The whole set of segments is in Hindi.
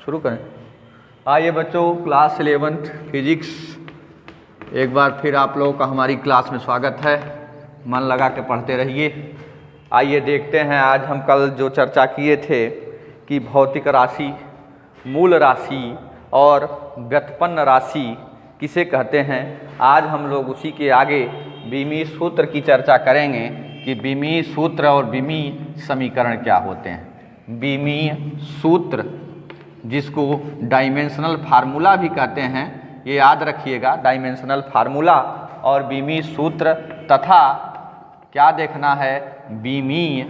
शुरू करें। आइए बच्चों, क्लास 11th फिजिक्स एक बार फिर आप लोगों का हमारी क्लास में स्वागत है। मन लगा के पढ़ते रहिए। आइए देखते हैं, आज हम कल जो चर्चा किए थे कि भौतिक राशि, मूल राशि और व्युत्पन्न राशि किसे कहते हैं, आज हम लोग उसी के आगे बीमीय सूत्र की चर्चा करेंगे कि बीमीय सूत्र और बीमीय समीकरण क्या होते हैं। बीमीय सूत्र, जिसको डायमेंशनल फार्मूला भी कहते हैं, ये याद रखिएगा, डायमेंशनल फार्मूला और बीमीय सूत्र तथा क्या देखना है, बीमीय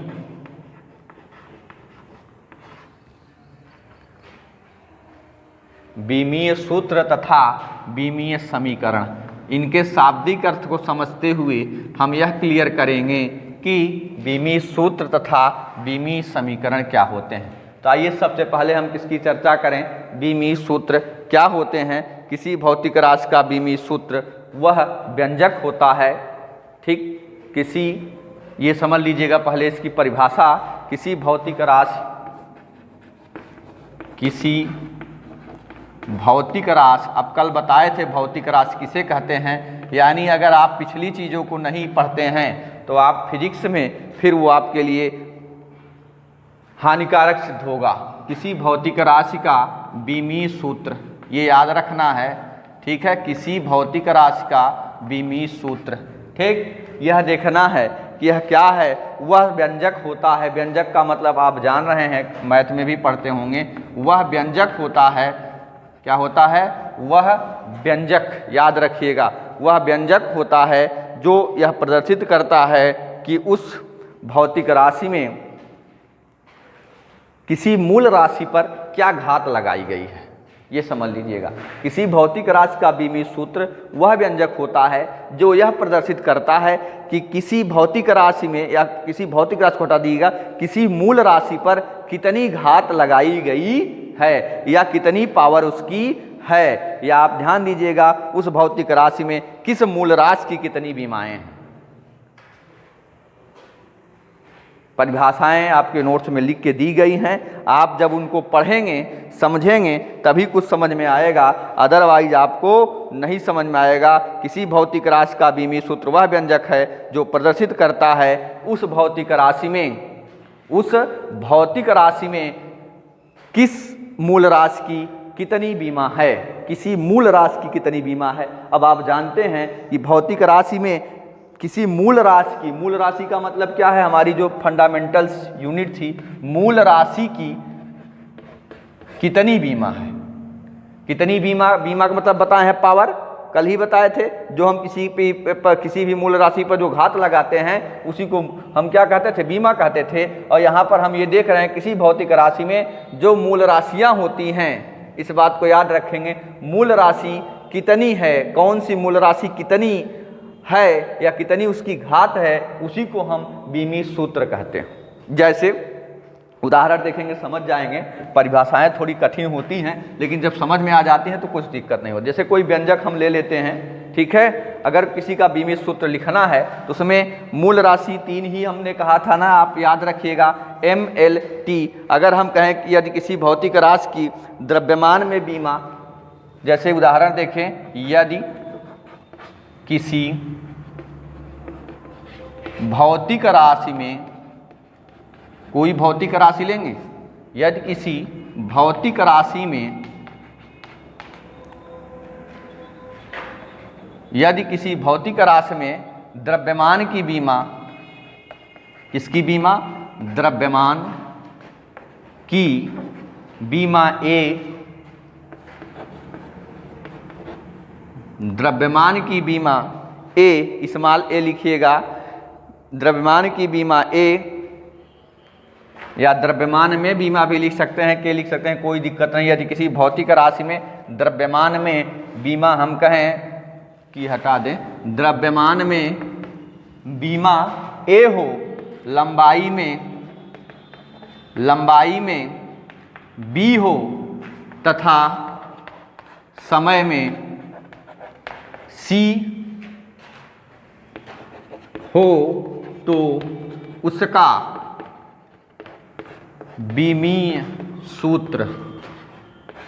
सूत्र तथा बीमीय समीकरण। इनके शाब्दिक अर्थ को समझते हुए हम यह क्लियर करेंगे कि बीमीय सूत्र तथा बीमीय समीकरण क्या होते हैं। तो आइए सबसे पहले हम किसकी चर्चा करें, बीमीय सूत्र क्या होते हैं। किसी भौतिक राशि का बीमीय सूत्र वह व्यंजक होता है, ठीक। ये समझ लीजिएगा पहले इसकी परिभाषा। किसी भौतिक राशि, अब कल बताए थे भौतिक राशि किसे कहते हैं, यानी अगर आप पिछली चीज़ों को नहीं पढ़ते हैं तो आप फिजिक्स में फिर वो आपके लिए हानिकारक सिद्ध होगा। किसी भौतिक राशि का बीमीय सूत्र, ये याद रखना है, ठीक है। किसी भौतिक राशि का बीमीय सूत्र, ठीक, यह देखना है कि यह क्या है, वह व्यंजक होता है। व्यंजक का मतलब आप जान रहे हैं, मैथ में भी पढ़ते होंगे। वह व्यंजक होता है, क्या होता है, वह व्यंजक, याद रखिएगा, वह व्यंजक होता है जो यह प्रदर्शित करता है कि उस भौतिक राशि में किसी मूल राशि पर क्या घात लगाई गई है। ये समझ लीजिएगा, किसी भौतिक राशि का बीमीय सूत्र वह व्यंजक होता है जो यह प्रदर्शित करता है कि किसी भौतिक राशि में, या किसी भौतिक राशि को हटा दीजिएगा, किसी मूल राशि पर कितनी घात लगाई गई है या कितनी पावर उसकी है। या आप ध्यान दीजिएगा, उस भौतिक राशि में किस मूल राशि की कितनी बीमाएं हैं। परिभाषाएं आपके नोट्स में लिख के दी गई हैं, आप जब उनको पढ़ेंगे समझेंगे तभी कुछ समझ में आएगा, अदरवाइज आपको नहीं समझ में आएगा। किसी भौतिक राशि का बीमीय सूत्र वह व्यंजक है जो प्रदर्शित करता है उस भौतिक राशि में किस मूल राशि की कितनी बीमा है, किसी मूल राशि की कितनी बीमा है। अब आप जानते हैं कि भौतिक राशि में किसी मूल राशि का मतलब क्या है, हमारी जो फंडामेंटल्स यूनिट थी, मूल राशि की कितनी बीमा है। कितनी बीमा का मतलब बताए हैं, पावर, कल ही बताए थे। जो हम किसी भी मूल राशि पर जो घात लगाते हैं उसी को हम क्या कहते थे, बीमा कहते थे। और यहाँ पर हम ये देख रहे हैं किसी भौतिक राशि में जो मूल राशियाँ होती हैं, इस बात को याद रखेंगे, मूल राशि कितनी है, कौन सी मूल राशि कितनी है या कितनी उसकी घात है, उसी को हम बीमीय सूत्र कहते हैं। जैसे उदाहरण देखेंगे समझ जाएंगे। परिभाषाएं थोड़ी कठिन होती हैं, लेकिन जब समझ में आ जाती हैं तो कुछ दिक्कत नहीं होती। जैसे कोई व्यंजक हम ले लेते हैं, ठीक है, अगर किसी का बीमीय सूत्र लिखना है तो उसमें मूल राशि 3 ही हमने कहा था ना, आप याद रखिएगा, MLT। अगर हम कहें कि यदि किसी भौतिक राशि की द्रव्यमान में बीमा, जैसे उदाहरण देखें, यदि किसी भौतिक राशि में, कोई भौतिक राशि लेंगे, यदि किसी भौतिक राशि में द्रव्यमान की बीमा, किसकी बीमा, द्रव्यमान की बीमा A, द्रव्यमान की बीमा A, स्मॉल a लिखिएगा, द्रव्यमान की बीमा A, या द्रव्यमान में बीमा भी लिख सकते हैं, के लिख सकते हैं, कोई दिक्कत नहीं। यदि किसी भौतिक राशि में द्रव्यमान में बीमा हम कहें कि हटा दें, द्रव्यमान में बीमा A हो, लंबाई में B हो तथा समय में C हो, तो उसका बीमीय सूत्र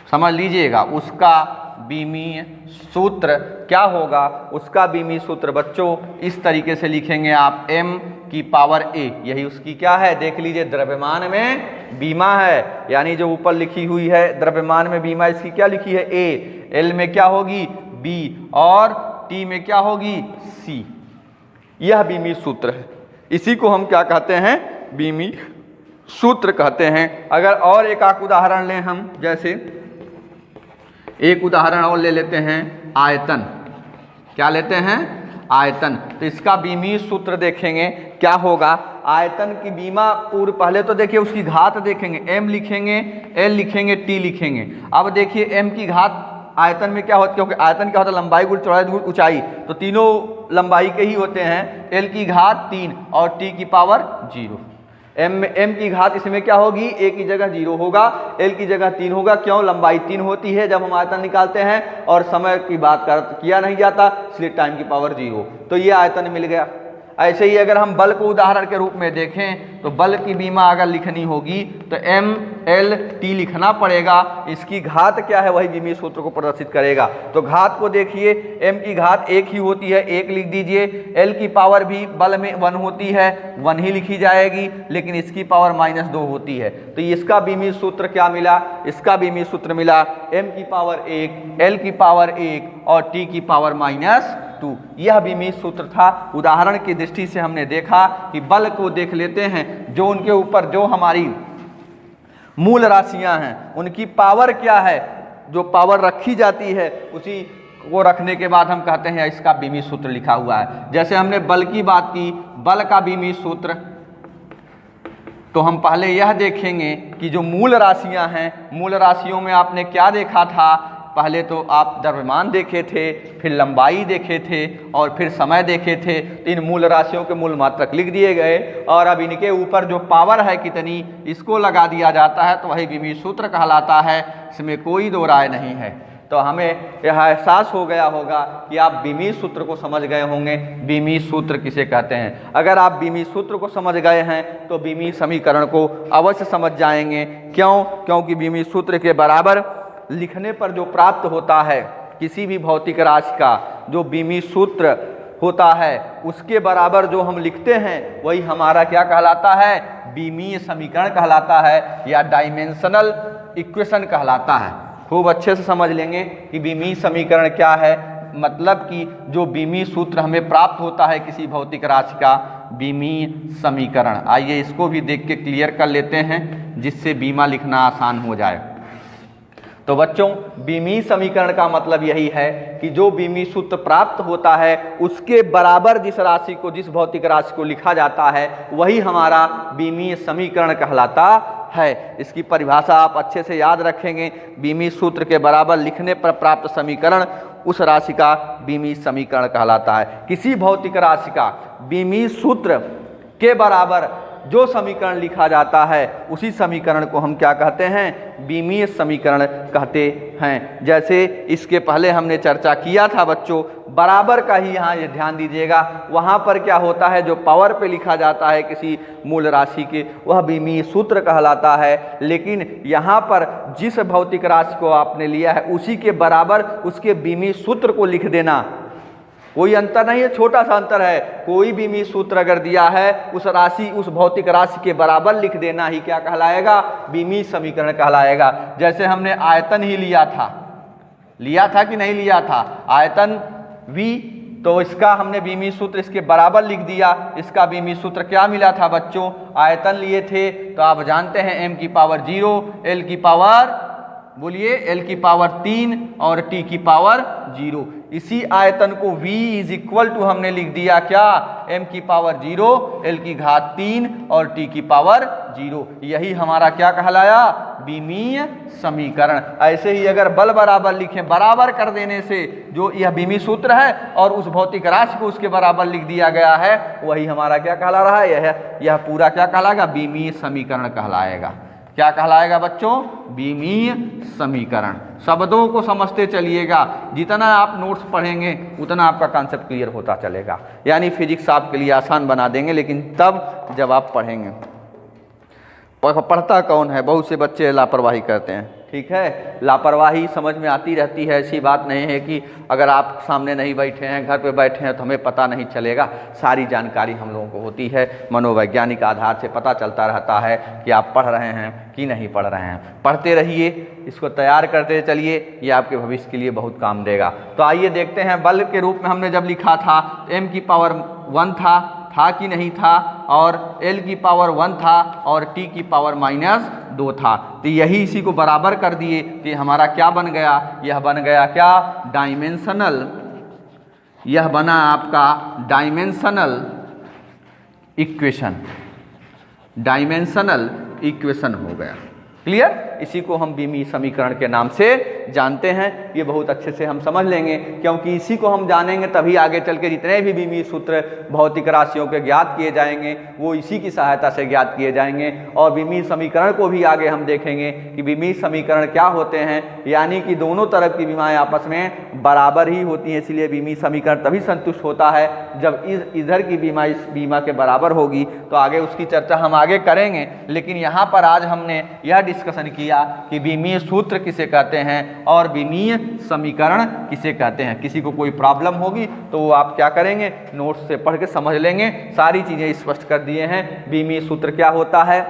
समझ लीजिएगा, उसका बीमीय सूत्र क्या होगा। उसका बीमीय सूत्र बच्चों इस तरीके से लिखेंगे आप, m की पावर a, यही उसकी क्या है, देख लीजिए, द्रव्यमान में बीमा है, यानी जो ऊपर लिखी हुई है द्रव्यमान में बीमा, इसकी क्या लिखी है a, l में क्या होगी b, और t में क्या होगी c। यह बीमीय सूत्र है, इसी को हम क्या कहते हैं, बीमीय सूत्र कहते हैं। अगर और एक आक उदाहरण लें हम, जैसे एक उदाहरण और ले लेते हैं, आयतन। क्या लेते हैं, आयतन। तो इसका बीमीय सूत्र देखेंगे क्या होगा। आयतन की बीमा पूर्व, पहले तो देखिए उसकी घात देखेंगे, m लिखेंगे, l लिखेंगे, t लिखेंगे। अब देखिए m की घात आयतन में क्या होता है, क्योंकि आयतन क्या होता है, लंबाई गुण चौड़ाई गुण ऊंचाई, तो तीनों लंबाई के ही होते हैं। l की घात 3 और t की पावर 0। m की घात इसमें क्या होगी, a की जगह 0 होगा, l की जगह 3 होगा। क्यों, लंबाई 3 होती है जब हम आयतन निकालते हैं, और समय की बात किया नहीं जाता, इसलिए टाइम की पावर 0। तो ये आयतन मिल गया। ऐसे ही अगर हम बल को उदाहरण के रूप में देखें, तो बल की बीमा अगर लिखनी होगी तो m l t लिखना पड़ेगा। इसकी घात क्या है, वही बीमीय सूत्र को प्रदर्शित करेगा। तो घात को देखिए, m की घात 1 ही होती है, 1 लिख दीजिए। l की पावर भी बल में 1 होती है, 1 ही लिखी जाएगी, लेकिन इसकी पावर -2 होती है। तो इसका बीमीय सूत्र क्या मिला, इसका बीमीय सूत्र मिला m की पावर 1, l की पावर 1 और t की पावर -2। यह बीमीय सूत्र था। उदाहरण की दृष्टि से हमने देखा कि बल को देख लेते हैं, जो उनके ऊपर जो हमारी मूल राशियां हैं उनकी पावर क्या है, जो पावर रखी जाती है उसी को रखने के बाद हम कहते हैं इसका बीमीय सूत्र लिखा हुआ है। जैसे हमने बल की बात की, बल का बीमीय सूत्र, तो हम पहले यह देखेंगे कि जो मूल राशियां हैं, मूल राशियों में आपने क्या देखा था, पहले तो आप द्रव्यमान देखे थे, फिर लंबाई देखे थे और फिर समय देखे थे। तो इन मूल राशियों के मूल मात्रक लिख दिए गए, और अब इनके ऊपर जो पावर है कितनी, इसको लगा दिया जाता है, तो वही बीमीय सूत्र कहलाता है। इसमें कोई दो राय नहीं है। तो हमें यह एहसास हो गया होगा कि आप बीमीय सूत्र को समझ गए होंगे। बीमीय सूत्र किसे कहते हैं। अगर आप बीमीय सूत्र को समझ गए हैं तो बीमीय समीकरण को अवश्य समझ जाएंगे। क्यों, क्योंकि बीमीय सूत्र के बराबर लिखने पर जो प्राप्त होता है, किसी भी भौतिक राशि का जो बीमीय सूत्र होता है, उसके बराबर जो हम लिखते हैं वही हमारा क्या कहलाता है, बीमीय समीकरण कहलाता है, या डायमेंशनल इक्वेशन कहलाता है। खूब अच्छे से समझ लेंगे कि बीमीय समीकरण क्या है, मतलब कि जो बीमीय सूत्र हमें प्राप्त होता है किसी भौतिक राशि का, बीमीय समीकरण। आइए इसको भी देख के क्लियर कर लेते हैं, जिससे बीमा लिखना आसान हो जाए। तो बच्चों, बीमीय समीकरण का मतलब यही है कि जो बीमीय सूत्र प्राप्त होता है उसके बराबर जिस राशि को, जिस भौतिक राशि को लिखा जाता है, वही हमारा बीमीय समीकरण कहलाता है। इसकी परिभाषा आप अच्छे से याद रखेंगे। बीमीय सूत्र के बराबर लिखने पर प्राप्त समीकरण उस राशि का बीमीय समीकरण कहलाता है। किसी भौतिक राशि का बीमीय सूत्र के बराबर जो समीकरण लिखा जाता है, उसी समीकरण को हम क्या कहते हैं, बीमीय समीकरण कहते हैं। जैसे इसके पहले हमने चर्चा किया था बच्चों, बराबर का ही यहाँ ये ध्यान दीजिएगा। वहाँ पर क्या होता है, जो पावर पे लिखा जाता है किसी मूल राशि के, वह बीमीय सूत्र कहलाता है। लेकिन यहाँ पर जिस भौतिक राशि को आपने लिया है उसी के बराबर उसके बीमीय सूत्र को लिख देना, कोई अंतर नहीं है, छोटा सा अंतर है। कोई बीमीय सूत्र अगर दिया है, उस राशि, उस भौतिक राशि के बराबर लिख देना ही क्या कहलाएगा, बीमीय समीकरण कहलाएगा। जैसे हमने आयतन ही लिया था कि नहीं लिया था, आयतन V, तो इसका हमने बीमीय सूत्र इसके बराबर लिख दिया। इसका बीमीय सूत्र क्या मिला था बच्चों, आयतन लिए थे तो आप जानते हैं m की पावर 0, l की पावर, बोलिए, l की पावर 3 और t की पावर 0। इसी आयतन को v इज इक्वल टू हमने लिख दिया क्या, m की पावर 0, l की घात 3 और t की पावर 0। यही हमारा क्या कहलाया, बीमीय समीकरण। ऐसे ही अगर बल बराबर लिखें, बराबर कर देने से जो यह बीमीय सूत्र है और उस भौतिक राशि को उसके बराबर लिख दिया गया है, वही हमारा क्या कहला रहा है, यह पूरा क्या कहलाएगा, बीमीय समीकरण कहलाएगा। क्या कहलाएगा बच्चों, बीमीय समीकरण। शब्दों को समझते चलिएगा, जितना आप नोट्स पढ़ेंगे उतना आपका कॉन्सेप्ट क्लियर होता चलेगा। यानी फिजिक्स आपके लिए आसान बना देंगे, लेकिन तब जब आप पढ़ेंगे। पढ़ता कौन है, बहुत से बच्चे लापरवाही करते हैं। ठीक है। लापरवाही समझ में आती रहती है, ऐसी बात नहीं है कि अगर आप सामने नहीं बैठे हैं, घर पे बैठे हैं तो हमें पता नहीं चलेगा। सारी जानकारी हम लोगों को होती है, मनोवैज्ञानिक आधार से पता चलता रहता है कि आप पढ़ रहे हैं कि नहीं पढ़ रहे हैं। पढ़ते रहिए, इसको तैयार करते चलिए, ये आपके भविष्य के लिए बहुत काम देगा। तो आइए देखते हैं, बल के रूप में हमने जब लिखा था m की पावर 1 था कि नहीं था, और l की पावर 1 था और t की पावर -2 था। तो यही इसी को बराबर कर दिए कि हमारा क्या बन गया, यह बन गया क्या, डायमेंशनल, यह बना आपका डायमेंशनल इक्वेशन, डायमेंशनल इक्वेशन हो गया। क्लियर? इसी को हम बीमी समीकरण के नाम से जानते हैं। ये बहुत अच्छे से हम समझ लेंगे, क्योंकि इसी को हम जानेंगे तभी आगे चल के जितने भी बीमी सूत्र भौतिक राशियों के ज्ञात किए जाएंगे वो इसी की सहायता से ज्ञात किए जाएंगे। और बीमी समीकरण को भी आगे हम देखेंगे कि बीमी समीकरण क्या होते हैं, यानी कि दोनों तरफ की बीमाएँ आपस में बराबर ही होती हैं। इसलिए बीमी समीकरण तभी संतुष्ट होता है जब इधर की बीमा इस बीमा के बराबर होगी। तो आगे उसकी चर्चा हम आगे करेंगे, लेकिन यहाँ पर आज हमने यह डिस्कशन किया कि बीमीय सूत्र किसे कहते हैं और बीमीय समीकरण किसे कहते हैं। किसी को कोई प्रॉब्लम होगी तो वो आप क्या करेंगे, नोट्स से पढ़ के समझ लेंगे। सारी चीज़ें स्पष्ट कर दिए हैं। बीमीय सूत्र क्या होता है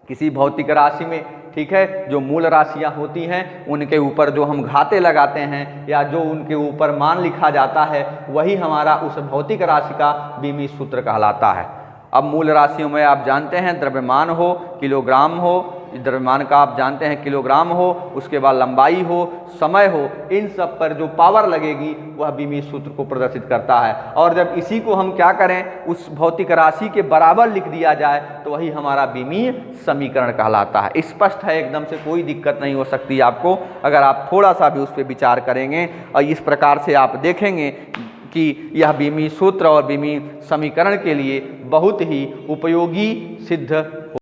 किसी भौतिक राशि में, ठीक है, जो मूल राशियां होती हैं उनके ऊपर जो हम घाते लगाते हैं या जो उनके ऊपर मान लिखा जाता है वही हमारा उस भौतिक राशि का बीमीय सूत्र कहलाता है। अब मूल राशियों में आप जानते हैं द्रव्यमान हो, किलोग्राम हो, द्रव्यमान का आप जानते हैं किलोग्राम हो, उसके बाद लंबाई हो, समय हो, इन सब पर जो पावर लगेगी वह बीमीय सूत्र को प्रदर्शित करता है। और जब इसी को हम क्या करें, उस भौतिक राशि के बराबर लिख दिया जाए तो वही हमारा बीमीय समीकरण कहलाता है। स्पष्ट है, एकदम से कोई दिक्कत नहीं हो सकती आपको, अगर आप थोड़ा सा भी उस पर विचार करेंगे और इस प्रकार से आप देखेंगे कि यह बीमीय सूत्र और बीमीय समीकरण के लिए बहुत ही उपयोगी सिद्ध